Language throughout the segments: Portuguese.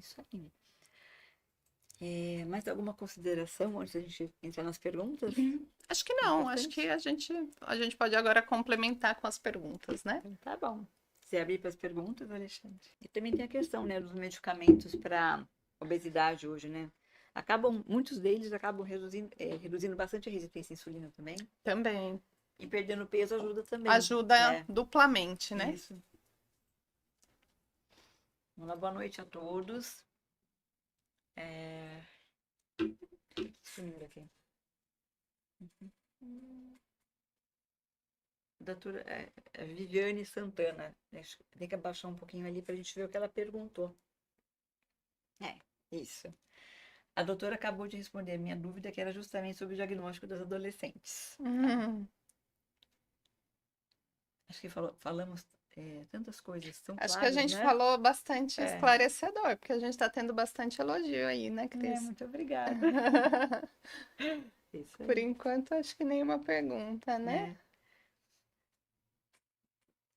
isso aí. Mais alguma consideração antes da gente entrar nas perguntas? Acho que não, acho que Importante? a gente pode agora complementar com as perguntas, né? Então, tá bom. Você abrir para as perguntas, Alexandre? E também tem a questão, né, dos medicamentos para obesidade hoje, né? Muitos deles acabam reduzindo bastante a resistência à insulina também. Também. E perdendo peso ajuda também, Ajuda né? duplamente, né? Isso. Uma boa noite a todos. Sumiu aqui. Doutora Viviane Santana. Tem que abaixar um pouquinho ali para a gente ver o que ela perguntou. Isso. A doutora acabou de responder a minha dúvida, que era justamente sobre o diagnóstico das adolescentes. Hum, Acho que falamos tantas coisas tão acho que a claras, gente né? falou bastante É, esclarecedor, porque a gente está tendo bastante elogio aí, né, Cris? muito obrigada. Isso Por aí. enquanto, acho que nenhuma pergunta, né? É.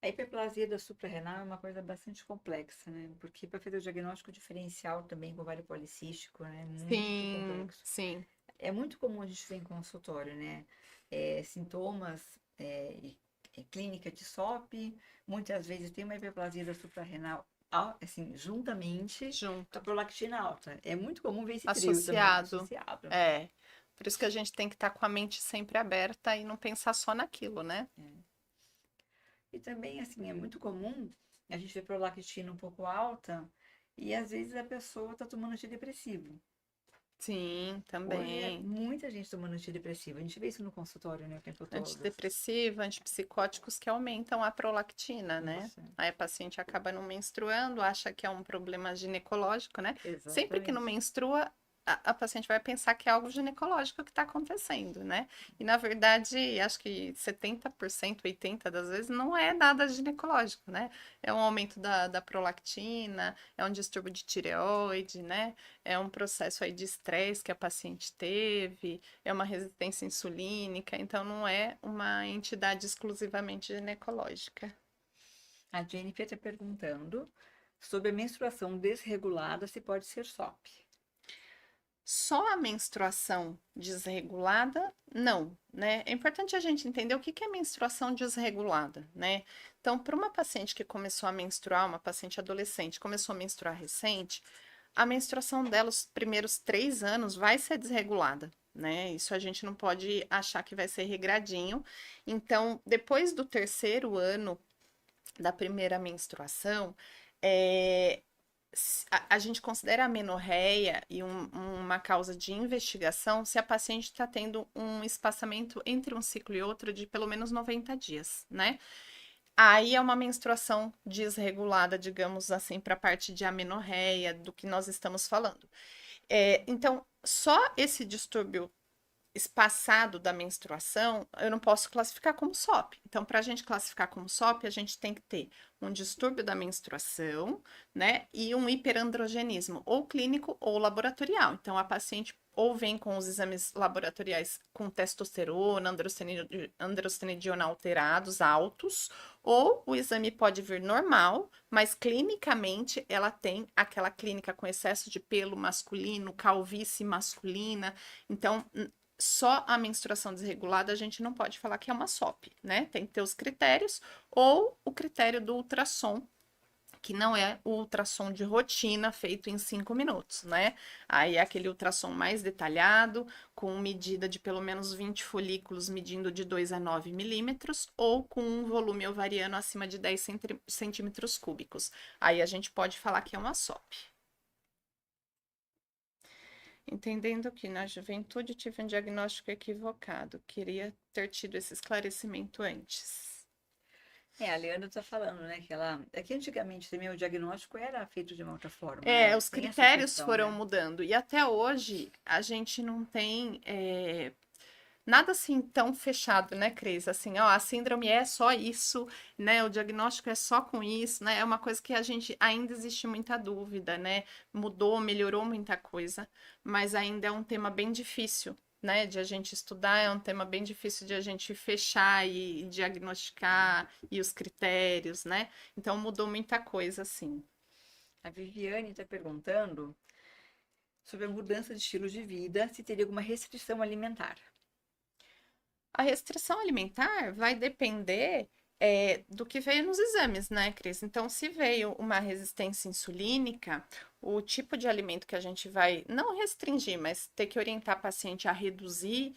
A hiperplasia da suprarrenal é uma coisa bastante complexa, né? Porque para fazer o diagnóstico diferencial também com ovário policístico, né? É muito Sim, complexo. sim. É muito comum a gente ver em consultório, né? Sintomas clínica de SOP, muitas vezes tem uma hiperplasia da suprarrenal, assim, juntamente com a Junto. prolactina alta. É muito comum ver esse trio também, Associado. associado. É. Por isso que a gente tem que estar com a mente sempre aberta e não pensar só naquilo, né? E também, assim, é muito comum a gente ver prolactina um pouco alta e às vezes a pessoa está tomando antidepressivo. Sim, Hoje é também. muita gente tomando antidepressivo. A gente vê isso no consultório, né, o tempo todo. Antidepressivo, antipsicóticos que aumentam a prolactina, né? Isso, Aí a paciente acaba não menstruando, acha que é um problema ginecológico, né? Sempre que não exatamente. menstrua, a paciente vai pensar que é algo ginecológico que está acontecendo, né? E na verdade, acho que 70%, 80% das vezes não é nada ginecológico, né? É um aumento da prolactina, é um distúrbio de tireoide, né? É um processo aí de estresse que a paciente teve, é uma resistência insulínica, então não é uma entidade exclusivamente ginecológica. A Jennifer está perguntando sobre a menstruação desregulada, se pode ser SOP. Só a menstruação desregulada, não, né? É importante a gente entender o que é menstruação desregulada, né? Então, para uma paciente que começou a menstruar, uma paciente adolescente, começou a menstruar recente, a menstruação dela, os primeiros 3 anos, vai ser desregulada, né? Isso a gente não pode achar que vai ser regradinho. Então, depois do terceiro ano da primeira menstruação, é, a gente considera a menorreia e uma causa de investigação se a paciente está tendo um espaçamento entre um ciclo e outro de pelo menos 90 dias, né? Aí é uma menstruação desregulada, digamos assim, para a parte de amenorreia, do que nós estamos falando. Então, só esse distúrbio espaçado da menstruação, eu não posso classificar como SOP. Então, para a gente classificar como SOP, a gente tem que ter um distúrbio da menstruação, né, e um hiperandrogenismo, ou clínico ou laboratorial. Então, a paciente ou vem com os exames laboratoriais com testosterona, androstenediona alterados, altos, ou o exame pode vir normal, mas clinicamente ela tem aquela clínica com excesso de pelo masculino, calvície masculina. Então, só a menstruação desregulada a gente não pode falar que é uma SOP, né? Tem que ter os critérios, ou o critério do ultrassom, que não é o ultrassom de rotina feito em 5 minutos, né? Aí é aquele ultrassom mais detalhado, com medida de pelo menos 20 folículos, medindo de 2 a 9 milímetros, ou com um volume ovariano acima de 10 centímetros cúbicos. Aí a gente pode falar que é uma SOP. Entendendo que na juventude tive um diagnóstico equivocado, queria ter tido esse esclarecimento antes. A Leandra está falando, né, que ela... É que antigamente também o diagnóstico era feito de uma outra forma, né? Os Tem essa critérios questão, foram né? mudando e até hoje a gente não tem nada assim tão fechado, né, Cris? Assim, ó, a síndrome é só isso, né? O diagnóstico é só com isso, né? É uma coisa que a gente ainda existe muita dúvida, né? Mudou, melhorou muita coisa, mas ainda é um tema bem difícil, né, de a gente estudar, é um tema bem difícil de a gente fechar e diagnosticar e os critérios, né? Então mudou muita coisa, assim. A Viviane está perguntando sobre a mudança de estilo de vida, se teria alguma restrição alimentar. A restrição alimentar vai depender do que veio nos exames, né, Cris? Então, se veio uma resistência insulínica, o tipo de alimento que a gente vai não restringir, mas ter que orientar a paciente a reduzir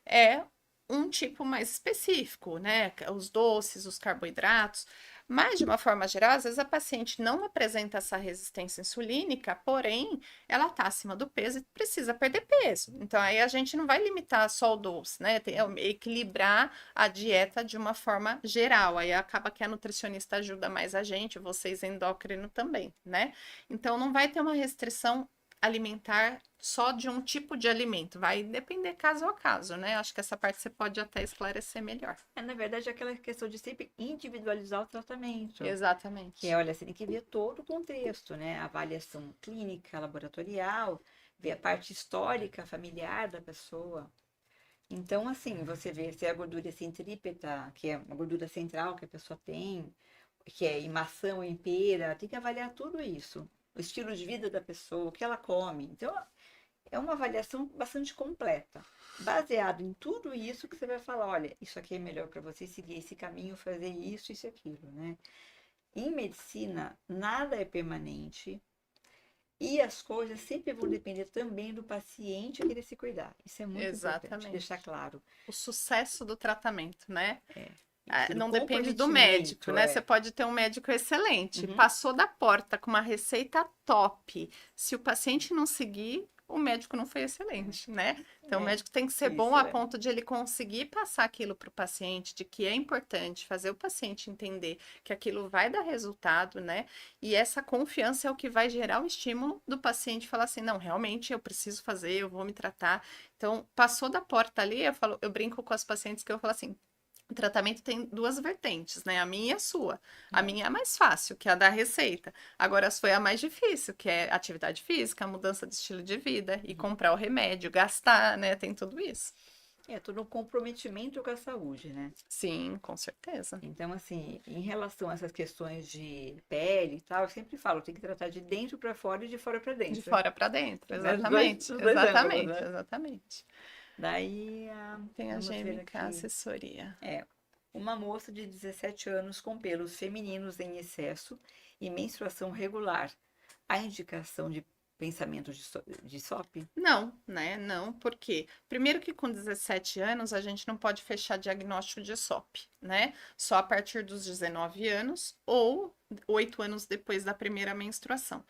é um tipo mais específico, né? Os doces, os carboidratos. Mas, de uma forma geral, às vezes a paciente não apresenta essa resistência insulínica, porém, ela está acima do peso e precisa perder peso. Então, aí a gente não vai limitar só o doce, né? Equilibrar a dieta de uma forma geral. Aí acaba que a nutricionista ajuda mais a gente, vocês endócrino também, né? Então, não vai ter uma restrição alimentar só de um tipo de alimento. Vai depender caso a caso, né? Acho que essa parte você pode até esclarecer melhor. Na verdade, é aquela questão de sempre individualizar o tratamento. Que é, Exatamente. olha, você tem que ver todo o contexto, né? A avaliação clínica, laboratorial, ver a parte histórica, familiar da pessoa. Então, assim, você vê se a gordura centrípeta, que é uma gordura central que a pessoa tem, que é em maçã ou em pera, tem que avaliar tudo isso. O estilo de vida da pessoa, o que ela come. Então, é uma avaliação bastante completa. Baseado em tudo isso que você vai falar, olha, isso aqui é melhor para você seguir esse caminho, fazer isso e aquilo, né? Em medicina, nada é permanente e as coisas sempre vão depender também do paciente querer se cuidar. Isso é muito importante, Exatamente. deixar claro. O sucesso do tratamento, né? Isso, do Não depende do médico, comprometimento, né? Você pode ter um médico excelente, Uhum. passou da porta com uma receita top. Se o paciente não seguir, o médico não foi excelente, né? Então, o É, médico tem que ser bom isso a é. ponto de ele conseguir passar aquilo para o paciente, de que é importante fazer o paciente entender que aquilo vai dar resultado, né? E essa confiança é o que vai gerar o estímulo do paciente falar assim: não, realmente eu preciso fazer, eu vou me tratar. Então, passou da porta ali, eu brinco com as pacientes que eu falo assim: o tratamento tem duas vertentes, né? A minha e a sua. A É. minha é a mais fácil, que é a da receita. Agora, a sua é a mais difícil, que é atividade física, mudança de estilo de vida e Uhum. comprar o remédio, gastar, né? Tem tudo isso. É todo um comprometimento com a saúde, né? Sim, com certeza. Então, assim, em relação a essas questões de pele e tal, eu sempre falo, tem que tratar de dentro para fora e de fora para De dentro. fora para dentro, Né? Os dois, exatamente. os dois ângulos, Exatamente, né? exatamente. Daí, Tem a vamos ver GMK aqui. assessoria. É, uma moça de 17 anos com pelos femininos em excesso e menstruação regular. A indicação de pensamento de SOP? Não, né? Não, porque primeiro que com 17 anos a gente não pode fechar diagnóstico de SOP, né? Só a partir dos 19 anos ou 8 anos depois da primeira menstruação.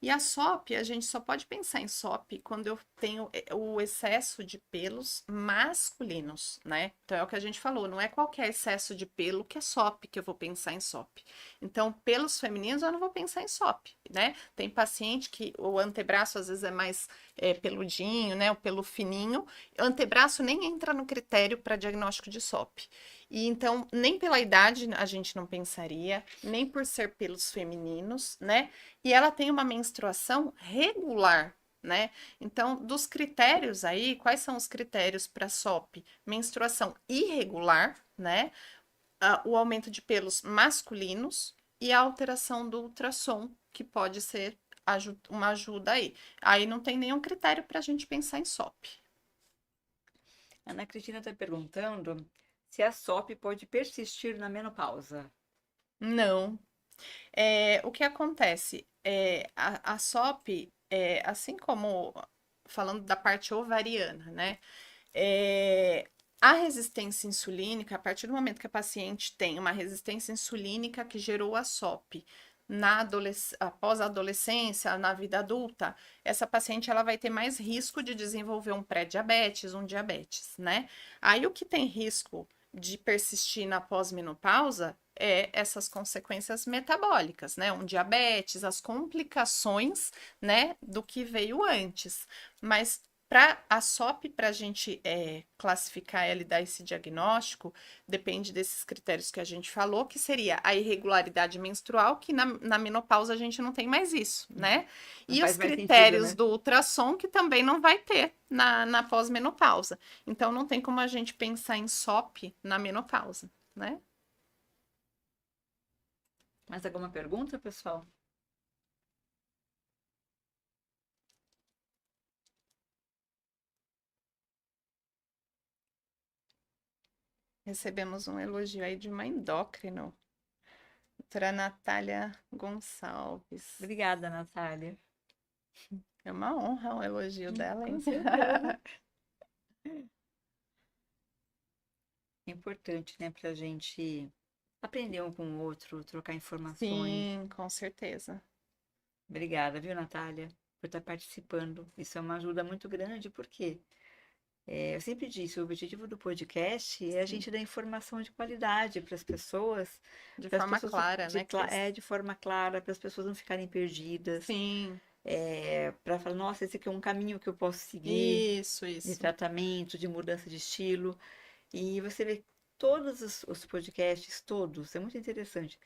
E a SOP, a gente só pode pensar em SOP quando eu tenho o excesso de pelos masculinos, né? Então é o que a gente falou, não é qualquer excesso de pelo que é SOP que eu vou pensar em SOP. Então, pelos femininos eu não vou pensar em SOP, né? Tem paciente que o antebraço às vezes é mais peludinho, né? O pelo fininho. O antebraço nem entra no critério para diagnóstico de SOP. E então, nem pela idade a gente não pensaria, nem por ser pelos femininos, né? E ela tem uma menstruação regular, né? Então, dos critérios aí, quais são os critérios para SOP? Menstruação irregular, né? O aumento de pelos masculinos e a alteração do ultrassom, que pode ser uma ajuda aí. Aí não tem nenhum critério para a gente pensar em SOP. Ana Cristina está perguntando se a SOP pode persistir na menopausa. Não. O que acontece? A SOP, assim como falando da parte ovariana, né? A resistência insulínica, a partir do momento que a paciente tem uma resistência insulínica que gerou a SOP após a adolescência, na vida adulta, essa paciente ela vai ter mais risco de desenvolver um pré-diabetes, um diabetes, né? Aí o que tem risco de persistir na pós-menopausa é essas consequências metabólicas, né? Um diabetes, as complicações, né, do que veio antes. Mas para a SOP, para a gente classificar ela e dar esse diagnóstico, depende desses critérios que a gente falou, que seria a irregularidade menstrual, que na menopausa a gente não tem mais isso, né? Não E os faz mais sentido, critérios né? do ultrassom, que também não vai ter na pós-menopausa. Então, não tem como a gente pensar em SOP na menopausa, né? Mais alguma pergunta, pessoal? Recebemos um elogio aí de uma endócrino, doutora Natália Gonçalves. Obrigada, Natália. É uma honra um elogio dela, Com hein? certeza. É importante, né, para a gente aprender um com o outro, trocar informações. Sim, com certeza. Obrigada, viu, Natália, por estar participando. Isso é uma ajuda muito grande, porque eu sempre disse, o objetivo do podcast é a Sim. gente dar informação de qualidade para as pessoas, De para as forma pessoas clara, né, Cris? de forma clara, para as pessoas não ficarem perdidas, Sim, para falar, nossa, esse aqui é um caminho que eu posso seguir isso, de isso. tratamento, de mudança de estilo. E você vê todos os podcasts, todos, é muito interessante.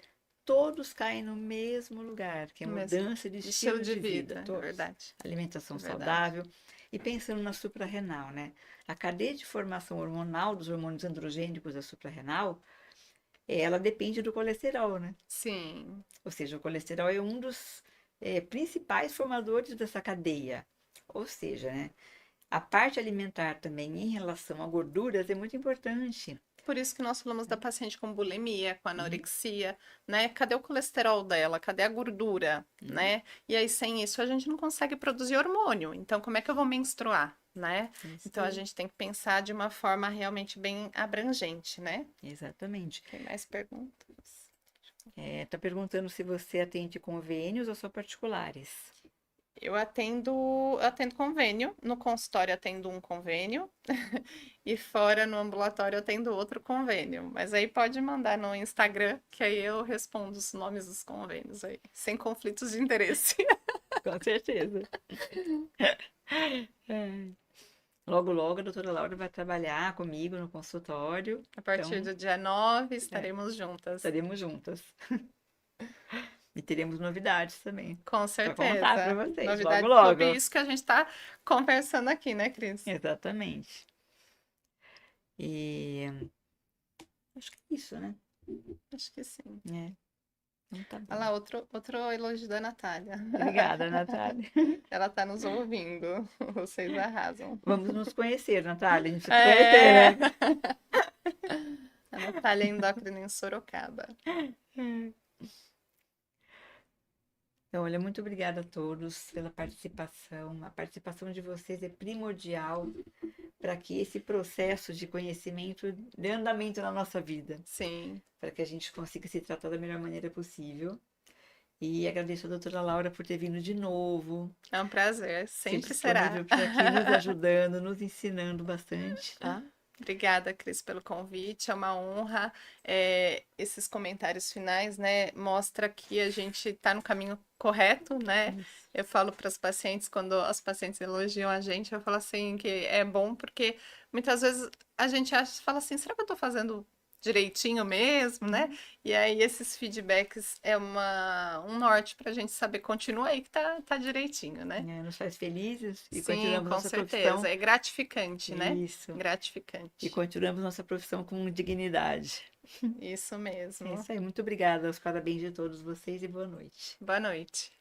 Todos caem no mesmo lugar, que é Mesmo. mudança de De estilo estilo de de vida, vida, é todos. verdade. Alimentação É verdade. saudável. E pensando na suprarrenal, né? A cadeia de formação hormonal dos hormônios androgênicos da suprarrenal, ela depende do colesterol, né? Sim, Ou seja, o colesterol é um dos principais formadores dessa cadeia. Ou seja, né? A parte alimentar também em relação a gorduras é muito importante. por isso que nós falamos da paciente com bulimia, com Uhum, anorexia, né? Cadê o colesterol dela? Cadê a gordura, uhum, né? E aí, sem isso, a gente não consegue produzir hormônio. Então, como é que eu vou menstruar, né? isso Então, a aí. gente tem que pensar de uma forma realmente bem abrangente, né? Exatamente. Tem mais perguntas? Tá perguntando se você atende convênios ou só particulares. Eu atendo convênio, no consultório atendo um convênio e fora no ambulatório eu atendo outro convênio. Mas aí pode mandar no Instagram, que aí eu respondo os nomes dos convênios aí, sem conflitos de interesse. Com certeza. É. Logo, logo a doutora Laura vai trabalhar comigo no consultório. A partir Então, do dia 9 é, estaremos juntas. estaremos juntas. E teremos novidades também Com para contar para certeza. vocês, logo, Novidades sobre logo. isso que a gente está conversando aqui, né, Cris? Exatamente. E acho que é isso, né? Acho que sim. É, então tá Olha bom. lá, outro elogio da Natália. Obrigada, Natália. Ela está nos ouvindo. Vocês arrasam. Vamos nos conhecer, Natália. A gente precisa se conhecer, É! né? A Natália é endócrina em Sorocaba. Então, olha, muito obrigada a todos pela participação. A participação de vocês é primordial para que esse processo de conhecimento dê andamento na nossa vida, Sim, para que a gente consiga se tratar da melhor maneira possível. E agradeço a doutora Laura por ter vindo de novo, é um prazer, se sempre será. disponível por aqui, nos ajudando, nos ensinando bastante, tá? Obrigada, Cris, pelo convite. É uma honra. Esses comentários finais, né, mostra que a gente está no caminho correto, né? Isso. Eu falo para as pacientes, quando as pacientes elogiam a gente, eu falo assim que é bom porque muitas vezes a gente acha, fala assim, será que eu estou fazendo direitinho mesmo, né? E aí esses feedbacks é um norte para a gente saber, continua aí que tá direitinho, né? Nos faz felizes e Sim, continuamos com nossa certeza. profissão. É gratificante, né? Isso. E Gratificante. continuamos nossa profissão com dignidade. Isso É mesmo. isso aí. Muito obrigada. Os parabéns de todos vocês e boa noite. Boa noite.